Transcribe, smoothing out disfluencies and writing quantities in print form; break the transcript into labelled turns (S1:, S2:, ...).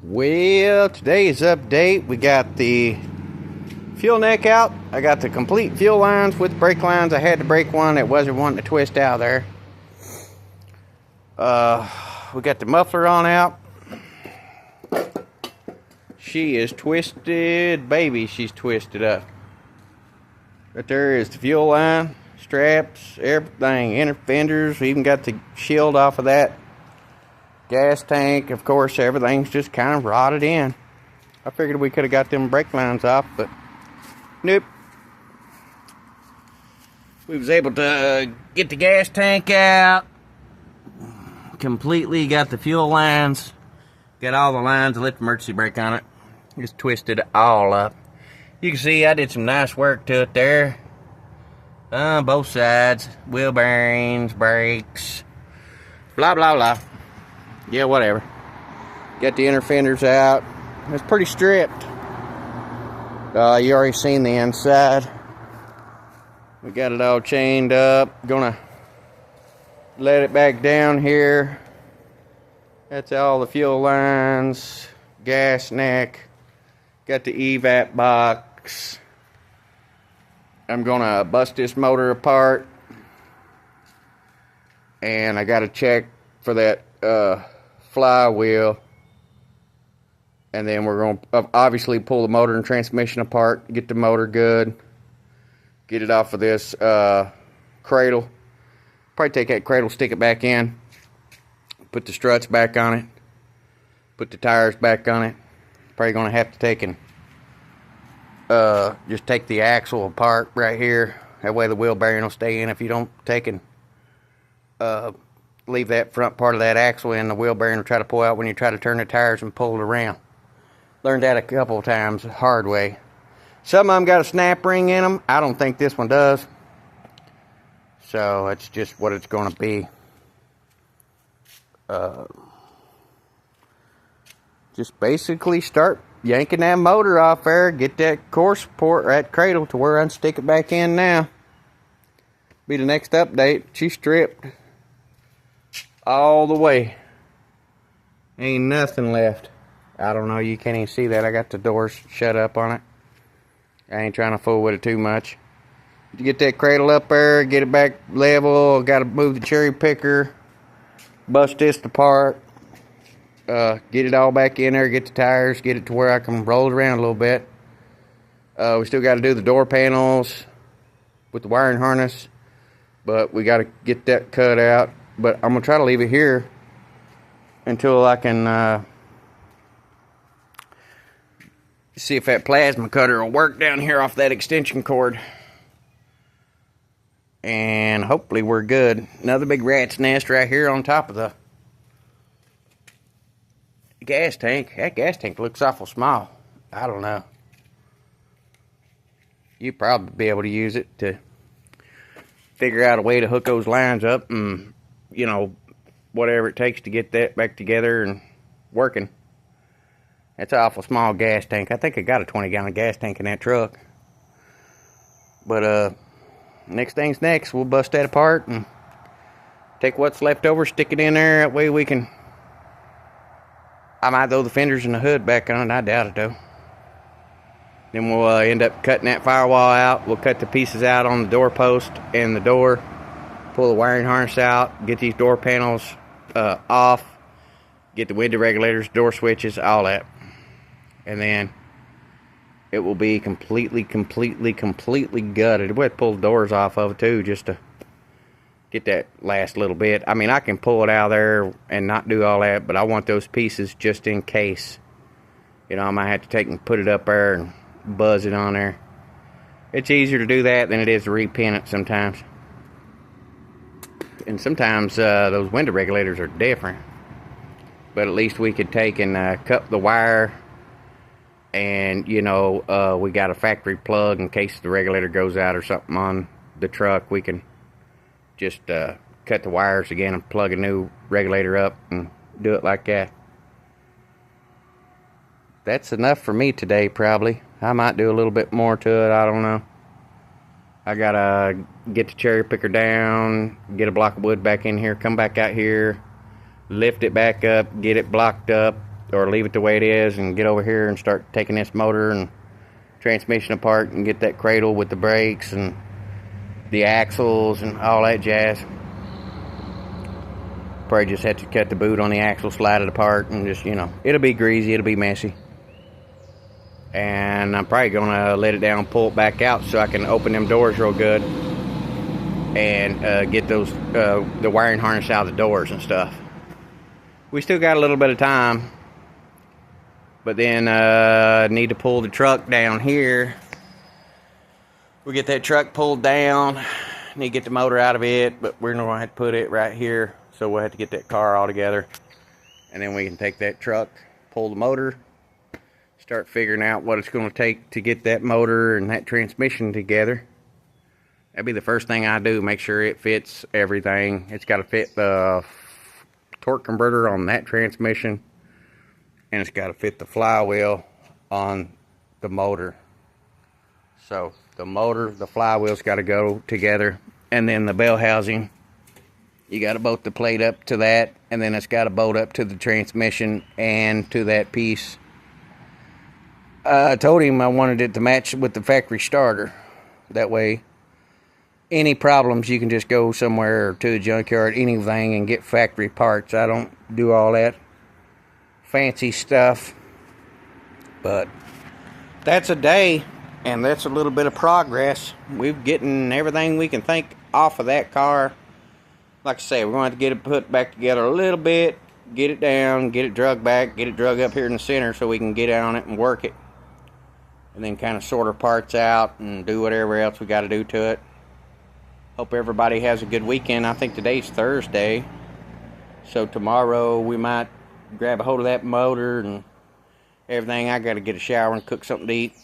S1: Well, today's update, we got the fuel neck out. I got the complete fuel lines with brake lines. I had to break one that wasn't wanting to twist out there. We got the muffler on out. She is twisted, baby, she's twisted up. Right there is the fuel line, straps, everything, inner fenders. We even got the shield off of that. Gas tank, of course, everything's just kind of rotted in. I figured we could have got them brake lines off, but nope. We was able to get the gas tank out. Completely got the fuel lines. Got all the lines, lift emergency brake on it. Just twisted it all up. You can see I did some nice work to it there. Both sides. Wheel bearings, brakes. Blah, blah, blah. Yeah, whatever. Got the inner fenders out. It's pretty stripped. You already seen the inside. We got it all chained up. Gonna let it back down here. That's all the fuel lines, gas neck. Got the evap box. I'm gonna bust this motor apart. And I gotta check for that flywheel, and then we're going to obviously pull the motor and transmission apart, get the motor good, get it off of this cradle. Probably take that cradle, stick it back in, put the struts back on it, put the tires back on it. Probably going to have to take and just take the axle apart right here. That way the wheel bearing will stay in if you don't take and leave that front part of that axle in. The wheel bearing will try to pull out when you try to turn the tires and pull it around. Learned that a couple of times the hard way. Some of them got a snap ring in them. I don't think this one does. So it's just what it's going to be. Just basically start yanking that motor off there. Get that core support, that cradle, to where I can stick it back in now. Be the next update. She stripped all the way. Ain't nothing left. I don't know, you can't even see that. I got the doors shut up on it. I ain't trying to fool with it too much. You get that cradle up there, get it back level. Got to move the cherry picker, bust this apart, get it all back in there, get the tires, get it to where I can roll it around a little bit. We still got to do the door panels with the wiring harness, but we got to get that cut out. But I'm going to try to leave it here until I can see if that plasma cutter will work down here off that extension cord. And hopefully we're good. Another big rat's nest right here on top of the gas tank. That gas tank looks awful small. I don't know. You'd probably be able to use it to figure out a way to hook those lines up and, you know, whatever it takes to get that back together and working. That's an awful small gas tank. I think I got a 20-gallon gas tank in that truck. But next thing's next. We'll bust that apart and take what's left over, stick it in there. That way we can... I might throw the fenders and the hood back on. I doubt it though. Then we'll end up cutting that firewall out. We'll cut the pieces out on the door post and the door. Pull the wiring harness out. Get these door panels off. Get the window regulators, door switches, all that. And then it will be completely gutted. We'll have to pull the doors off of it too, just to get that last little bit. I mean, I can pull it out of there and not do all that, but I want those pieces just in case. You know, I might have to take and put it up there and buzz it on there. It's easier to do that than it is to repin it sometimes. And sometimes those window regulators are different. But at least we could take and cut the wire. And, you know, we got a factory plug in case the regulator goes out or something on the truck. We can just cut the wires again and plug a new regulator up and do it like that. That's enough for me today, probably. I might do a little bit more to it. I don't know. I gotta get the cherry picker down, get a block of wood back in here, come back out here, lift it back up, get it blocked up, or leave it the way it is and get over here and start taking this motor and transmission apart and get that cradle with the brakes and the axles and all that jazz. Probably just have to cut the boot on the axle, slide it apart, and just, it'll be greasy, it'll be messy. And I'm probably gonna let it down, pull it back out so I can open them doors real good and get those the wiring harness out of the doors and stuff. We still got a little bit of time, but then need to pull the truck down here. We get that truck pulled down, need to get the motor out of it, but we're gonna have to put it right here, so we'll have to get that car all together, and then we can take that truck, pull the motor, start figuring out what it's going to take to get that motor and that transmission together. That'd be the first thing I do, make sure it fits everything. It's got to fit the torque converter on that transmission, and it's got to fit the flywheel on the motor. So the motor, the flywheel's got to go together, and then the bell housing, you got to bolt the plate up to that, and then it's got to bolt up to the transmission and to that piece. I told him I wanted it to match with the factory starter. That way, any problems, you can just go somewhere to the junkyard, anything, and get factory parts. I don't do all that fancy stuff. But that's a day, and that's a little bit of progress. We've getting everything we can think off of that car. Like I say, we're going to have to get it put back together a little bit, get it down, get it drug back, get it drug up here in the center so we can get on it and work it. And then kind of sort our parts out and do whatever else we got to do to it. Hope everybody has a good weekend. I think today's Thursday, so tomorrow we might grab a hold of that motor and everything. I got to get a shower and cook something to eat.